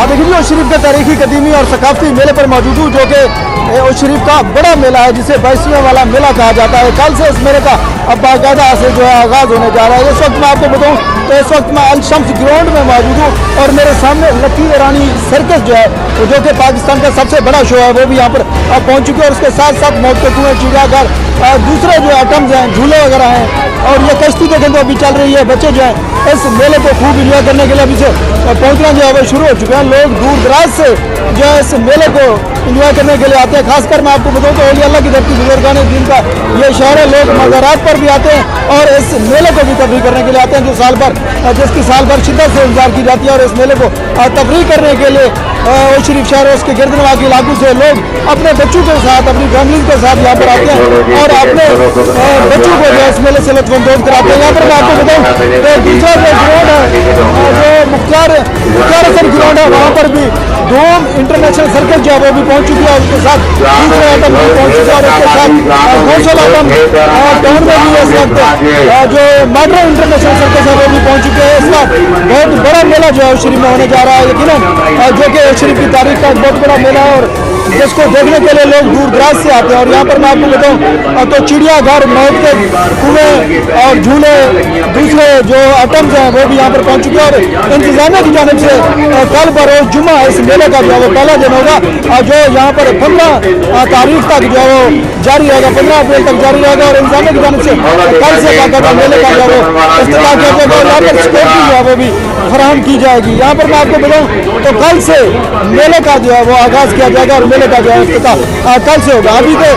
देखिए उस शरीफ के तारीखी कदीमी और सकाफती मेले पर मौजूद हूँ, जो कि उस शरीफ का बड़ा मेला है जिसे बैसियों वाला मेला कहा जाता है। कल से इस मेले का अब बाकायदा से जो है आगाज़ होने जा रहा है। इस वक्त मैं आपको बताऊँ तो इस वक्त मैं अल शम्स ग्राउंड में मौजूद हूँ और मेरे सामने लकी ईरानी सर्कस जो है, जो कि पाकिस्तान का सबसे बड़ा शो है, वो भी यहाँ पर अब पहुँच चुके हैं। और उसके साथ साथ मौत के कुएँ, चिड़ियाघर, दूसरे जो आइटम्स हैं, झूले वगैरह हैं, और ये कश्ती देखें तो अभी चल रही है। बच्चे जो है इस मेले को खूब इंजॉय करने के लिए अभी से पहुँचना जो है वो शुरू हो चुके हैं। लोग दूर दराज से जो है इस मेले को इंजॉय करने के लिए आते हैं। खासकर मैं आपको बताऊँ तो औलिया अल्लाह की धरती बुजुर्गान दीन का ये शहर है। लोग मज़ारात पर भी आते हैं और इस मेले को भी तफरीह करने के लिए आते हैं, जो साल भर जिसकी साल भर शिद्दत से इंतजार की जाती है। और इस मेले को तफरीह करने के लिए उस शरीफ शहर और उसके गिरदनवा के इलाकों से लोग अपने बच्चों के साथ, अपनी फैमिली के साथ यहाँ पर आते हैं और अपने बच्चों को जो इस मेले से लुत्फ़अंदोज़ कराते हैं। यहाँ पर मैं आपको बताऊँ तो दूसरा जो ग्राउंड है, जो मुख्तार हसन ग्राउंड है, वहाँ पर भी धूम इंटरनेशनल सर्कस जो है वो भी पहुँच चुकी है। उसके साथ दूसरे आइटम भी पहुँच चुके हैं और उसके साथ कौशल आइटम टाउन में भी इस वक्त जो मॉडर्न इंटरनेशनल सर्कस है वो भी पहुँच चुके हैं। इस वक्त बहुत बड़ा मेला जो है शरीफ में होने जा रहा है, यकीनन जो कि शरीफ की तारीख का एक बहुत बड़ा मेला है और जिसको देखने के लिए लोग दूर दराज से आते हैं। और यहाँ पर मैं आपको बताऊँ तो चिड़ियाघर, मौत के कुएँ और झूले, दूसरे जो आइटम्स हैं वो भी यहाँ पर पहुँच चुके हैं। और इंतजामिया की जानिब से कल बरोज़ जुम्मा इस मेले का जो है वो पहला दिन होगा, जो यहाँ पर 15 तारीख तक जो है वो जारी रहेगा, 15 अप्रैल तक जारी रहेगा। और इंतजामिया की जानिब से कल से बाकायदा मेले का जो है वो इफ्तिताह किया जाएगा और यहाँ पर सिक्योरिटी जो है वो भी फराहम की जाएगी। यहाँ पर मैं आपको बताऊँ तो कल से मेले का जो है वो आगाज़ किया जाएगा और मेले का जो है इफ्तिताह कल से होगा। अभी तो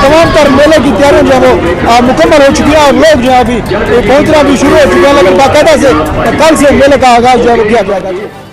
तमाम तर मेले की तैयारियां जो है वो मुकम्मल हो चुकी हैं और लोग जो है अभी पहुँचना भी शुरू हो चुके हैं, लेकिन बाकायदा से कल से मेले का आगाज़ जो है वो किया जाएगा।